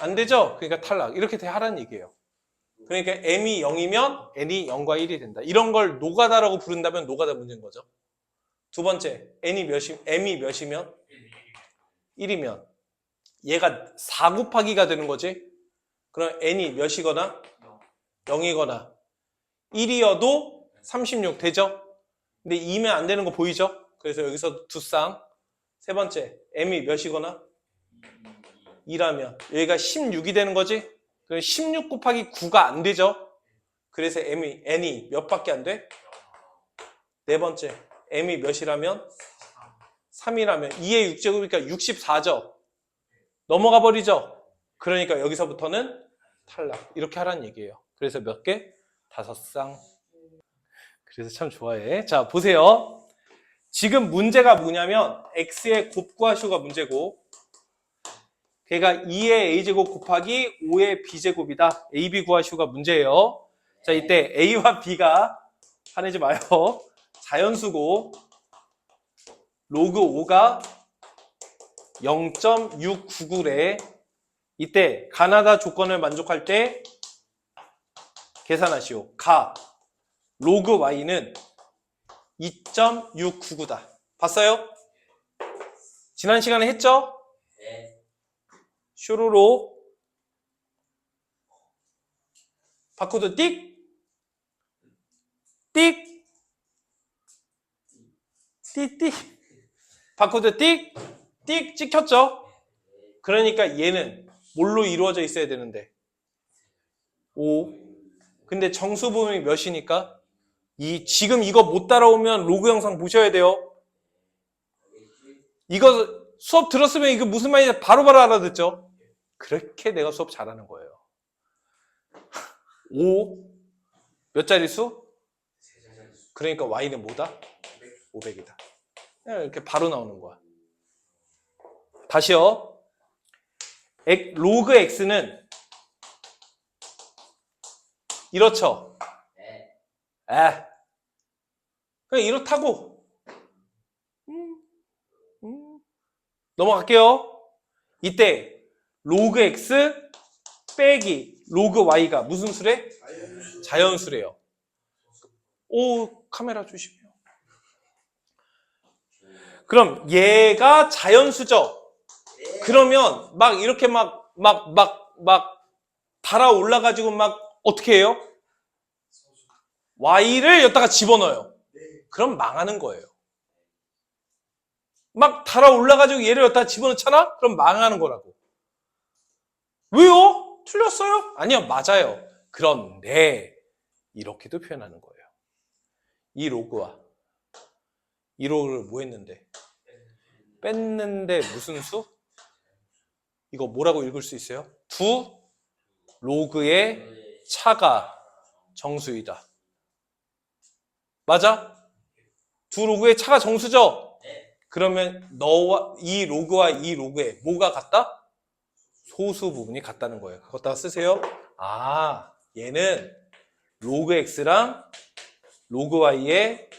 안 되죠? 그러니까 탈락. 이렇게 하라는 얘기예요. 그러니까 m이 0이면 n이 0과 1이 된다. 이런 걸 노가다라고 부른다면 노가다 문제인 거죠. 두 번째, m이 몇이면? 1이면. 얘가 4 곱하기가 되는 거지. 그럼 n이 몇이거나 0이거나 1이어도 36 되죠? 근데 2면 안 되는 거 보이죠? 그래서 여기서 두 쌍. 세 번째, m이 몇이거나 2라면 여기가 16이 되는 거지? 그럼 16 곱하기 9가 안 되죠? 그래서 n이 몇 밖에 안 돼? 네 번째, m이 몇이라면? 3이라면 2의 6제곱이니까 64죠? 넘어가 버리죠? 그러니까 여기서부터는 탈락. 이렇게 하라는 얘기예요. 그래서 몇 개? 5쌍. 그래서 참 좋아해. 자, 보세요. 지금 문제가 뭐냐면 x의 곱 구하시오가 문제고 걔가 2의 a제곱 곱하기 5의 b제곱이다. ab 구하시오가 문제예요. 자, 이때 a와 b가 화내지 마요. 자연수고 로그 5가 0.699래. 이때 가나다 조건을 만족할 때 계산하시오. 가 로그 y는 2.699다. 봤어요? 지난 시간에 했죠? 네. 슈로로 바코드 띡 띡 띡띡 바코드 띡 띡 찍혔죠? 그러니까 얘는 뭘로 이루어져 있어야 되는데 5. 근데 정수 부분이 몇이니까 지금 이거 못 따라오면 로그 영상 보셔야 돼요. 이거 수업 들었으면 이거 무슨 말인지 바로바로 알아듣죠? 그렇게 내가 수업 잘하는 거예요. 5 몇 자릿수? 그러니까 y는 뭐다? 500이다. 이렇게 바로 나오는 거야. 다시요. 로그 x는 이렇죠? 그냥 이렇다고. 넘어갈게요. 이때 로그 x 빼기 로그 y가 무슨 수래? 자연수래요. 오, 카메라 주시고요. 그럼 얘가 자연수죠? 그러면 막 이렇게 막 달아 올라가지고 막 어떻게 해요? y를 여기다가 집어넣어요. 그럼 망하는 거예요. 막 달아 올라가지고 얘를 여기다 집어넣잖아? 그럼 망하는 거라고. 왜요? 틀렸어요? 아니요, 맞아요. 그런데 이렇게도 표현하는 거예요. 이 로그와 이 로그를 뭐 했는데? 뺐는데 무슨 수? 이거 뭐라고 읽을 수 있어요? 두 로그의 차가 정수이다. 맞아? 두 로그의 차가 정수죠? 그러면 너와 이 로그와 이 로그에 뭐가 같다? 소수 부분이 같다는 거예요. 그것다가 쓰세요. 아, 얘는 로그 x랑 로그 y의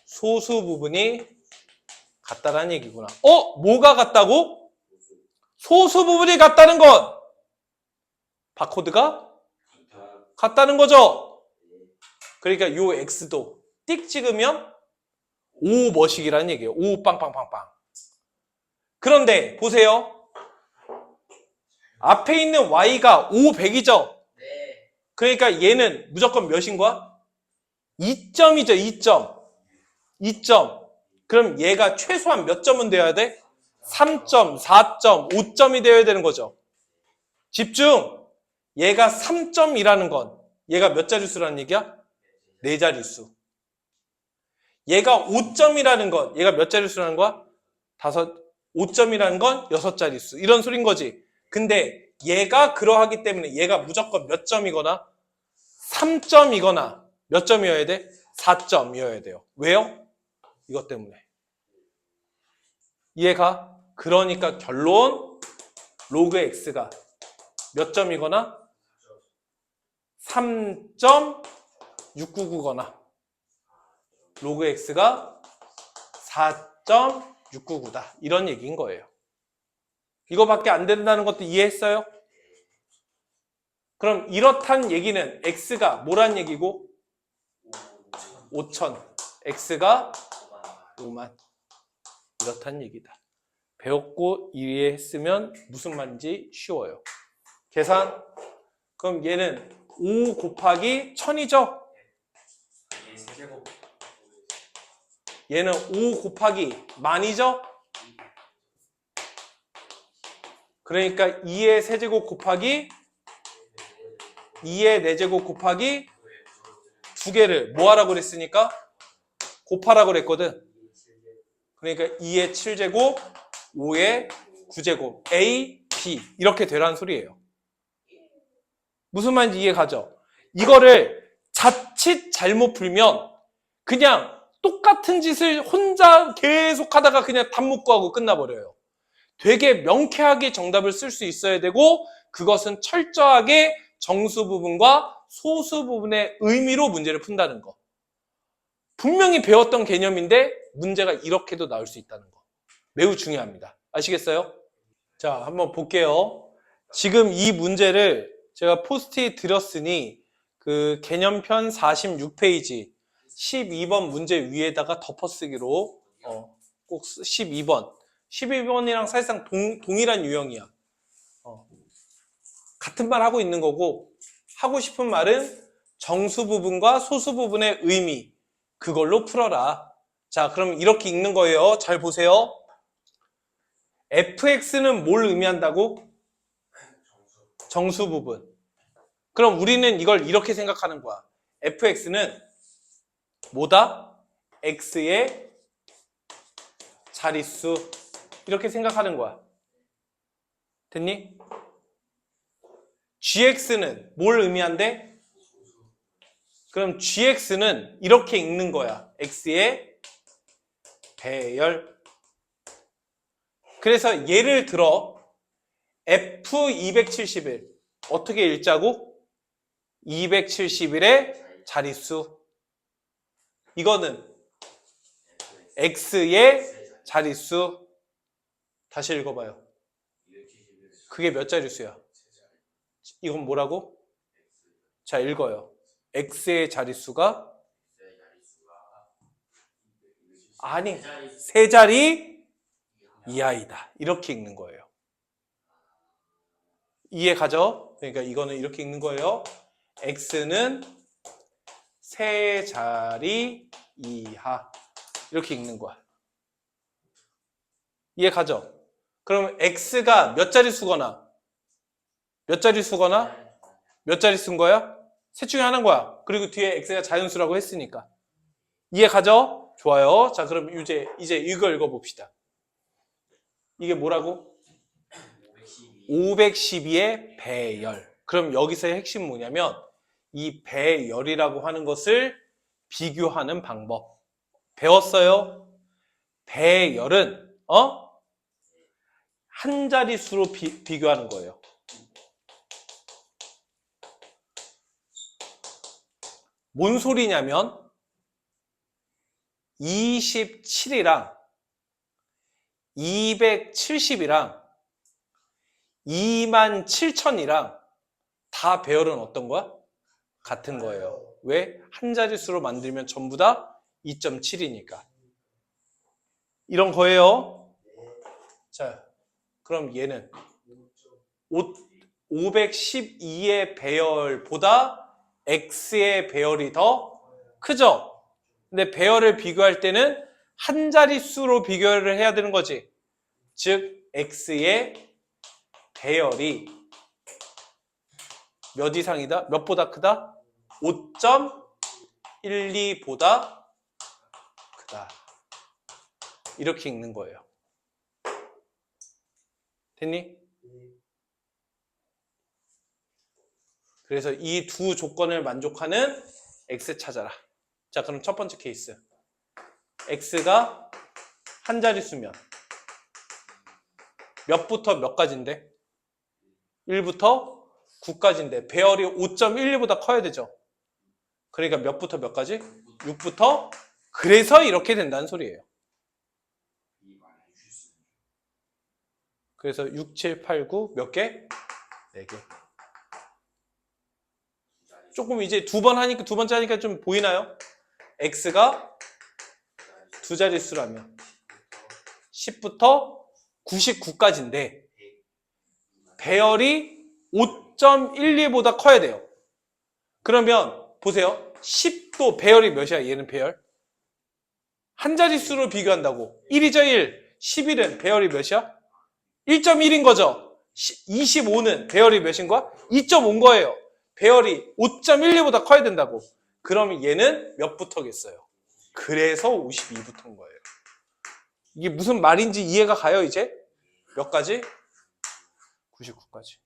소수 부분이 같다라는 얘기구나. 뭐가 같다고? 소수 부분이 같다는 건 바코드가 같다는 거죠. 그러니까 요 x도 띡 찍으면 5 머식이라는 얘기예요. 5 빵빵빵빵. 그런데 보세요. 앞에 있는 y가 500이죠. 그러니까 얘는 무조건 몇인 거야? 2점이죠. 2점. 2점. 그럼 얘가 최소한 몇 점은 돼야 돼? 3점, 4점, 5점이 되어야 되는 거죠. 집중. 얘가 3점이라는 건 얘가 몇 자릿수라는 얘기야? 4자릿수. 얘가 5점이라는 건 얘가 몇 자릿수라는 거야? 5점이라는 건 6자릿수. 이런 소린 거지. 근데 얘가 그러하기 때문에 얘가 무조건 몇 점이거나 3점이거나 몇 점이어야 돼? 4점이어야 돼요. 왜요? 이것 때문에. 이해가? 그러니까 결론 로그 x가 몇 점이거나 3.699거나 로그 x가 4.699다. 이런 얘기인 거예요. 이거밖에 안 된다는 것도 이해했어요? 그럼 이렇단 얘기는 x가 뭐란 얘기고? 5,000. x가 5만. 이렇단 얘기다. 배웠고 이해했으면 무슨 말인지 쉬워요. 계산. 그럼 얘는 5 곱하기 1000이죠? 얘는 5 곱하기 10,000이죠? 그러니까 2의 세제곱 곱하기 2의 4제곱 곱하기 2개를 뭐 하라고 그랬으니까? 곱하라고 그랬거든. 그러니까 2의 7제곱, 5의 9제곱, A, B 이렇게 되라는 소리예요. 무슨 말인지 이해 가죠? 이거를 자칫 잘못 풀면 그냥 똑같은 짓을 혼자 계속 하다가 그냥 답 못 구하고 끝나버려요. 되게 명쾌하게 정답을 쓸 수 있어야 되고 그것은 철저하게 정수 부분과 소수 부분의 의미로 문제를 푼다는 거. 분명히 배웠던 개념인데 문제가 이렇게도 나올 수 있다는 거. 매우 중요합니다. 아시겠어요? 자, 한번 볼게요. 지금 이 문제를 제가 포스트잇 드렸으니 그 개념편 46페이지 12번 문제 위에다가 덮어쓰기로 꼭 12번. 12번이랑 사실상 동일한 유형이야. 같은 말 하고 있는 거고 하고 싶은 말은 정수 부분과 소수 부분의 의미 그걸로 풀어라. 자, 그럼 이렇게 읽는 거예요. 잘 보세요. fx는 뭘 의미한다고? 정수 부분. 그럼 우리는 이걸 이렇게 생각하는 거야. fx는 뭐다? x의 자릿수. 이렇게 생각하는 거야. 됐니? gx는 뭘 의미한대? 그럼 gx는 이렇게 읽는 거야. x의 배열. 그래서 예를 들어 f271 어떻게 읽자고? 271의 자릿수. 이거는 x의 자릿수. 다시 읽어봐요. 그게 몇 자릿수야? 이건 뭐라고? 자, 읽어요. x의 자릿수가 아니, 세 자리 이하이다. 이렇게 읽는 거예요. 이해 가죠? 그러니까 이거는 이렇게 읽는 거예요. x는 세 자리 이하. 이렇게 읽는 거야. 이해 가죠? 그럼 x가 몇 자릿수거나 몇 자릿수거나 몇 자릿수인 거야? 셋 중에 하나인 거야. 그리고 뒤에 x가 자연수라고 했으니까. 이해 가죠? 좋아요. 자, 그럼 이제 이거 읽어봅시다. 이게 뭐라고? 512의 배열. 그럼 여기서의 핵심 뭐냐면 이 배열이라고 하는 것을 비교하는 방법. 배웠어요? 배열은 한 자릿수로 비교하는 거예요. 뭔 소리냐면 27이랑 270이랑 27,000이랑 다 배열은 어떤 거야? 같은 거예요. 왜? 한 자릿수로 만들면 전부 다 2.7이니까. 이런 거예요. 자, 그럼 얘는 512의 배열보다 x의 배열이 더 크죠? 근데 배열을 비교할 때는 한 자릿수로 비교를 해야 되는 거지. 즉 x의 배열이 몇 이상이다? 몇보다 크다? 5.12보다 크다. 이렇게 읽는 거예요. 됐니? 그래서 이 두 조건을 만족하는 x 찾아라. 자, 그럼 첫 번째 케이스. x가 한 자릿수면 몇부터 몇 가지인데? 1부터 9까지인데 배열이 5.12보다 커야 되죠. 그러니까 몇부터 몇 가지? 6부터. 그래서 이렇게 된다는 소리예요. 그래서 6, 7, 8, 9 몇 개? 4개. 조금 이제 두 번째 하니까 좀 보이나요? x가 두 자릿수라면 10부터 99까지인데 배열이 5.12보다 커야 돼요. 그러면 보세요. 10도 배열이 몇이야? 얘는 배열? 한 자릿수로 비교한다고. 1이죠 1. 11은 배열이 몇이야? 1.1인 거죠. 25는 배열이 몇인 거야? 2.5인 거예요. 배열이 5.12보다 커야 된다고. 그럼 얘는 몇 부터겠어요? 그래서 52부터인 거예요. 이게 무슨 말인지 이해가 가요 이제? 몇 가지? 99까지.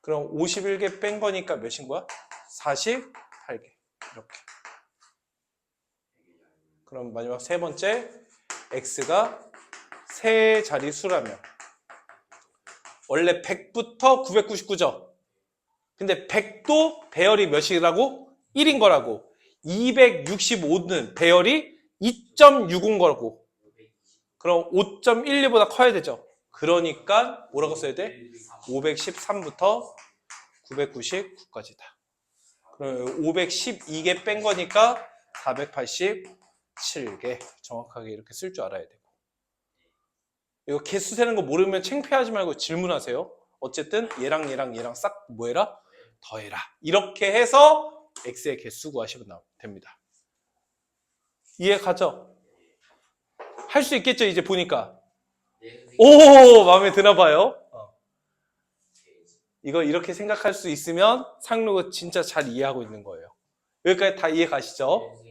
그럼 51개 뺀 거니까 몇인 거야? 48개. 이렇게. 그럼 마지막 세 번째, x가 세 자릿수라면 원래 100부터 999죠. 근데 100도 배열이 몇이라고? 1인 거라고. 265는 배열이 2.60인 거라고. 그럼 5.12보다 커야 되죠. 그러니까 뭐라고 써야 돼? 513부터 999까지다. 그럼 512개 뺀 거니까 487개. 정확하게 이렇게 쓸 줄 알아야 되고. 이거 개수 세는 거 모르면 창피하지 말고 질문하세요. 어쨌든 얘랑 얘랑 얘랑 싹 뭐해라? 더해라. 이렇게 해서 x의 개수 구하시면 됩니다. 이해 가죠? 할 수 있겠죠? 이제 보니까. 오, 마음에 드나 봐요. 이거 이렇게 생각할 수 있으면 상록을 진짜 잘 이해하고 있는 거예요. 여기까지 다 이해 가시죠?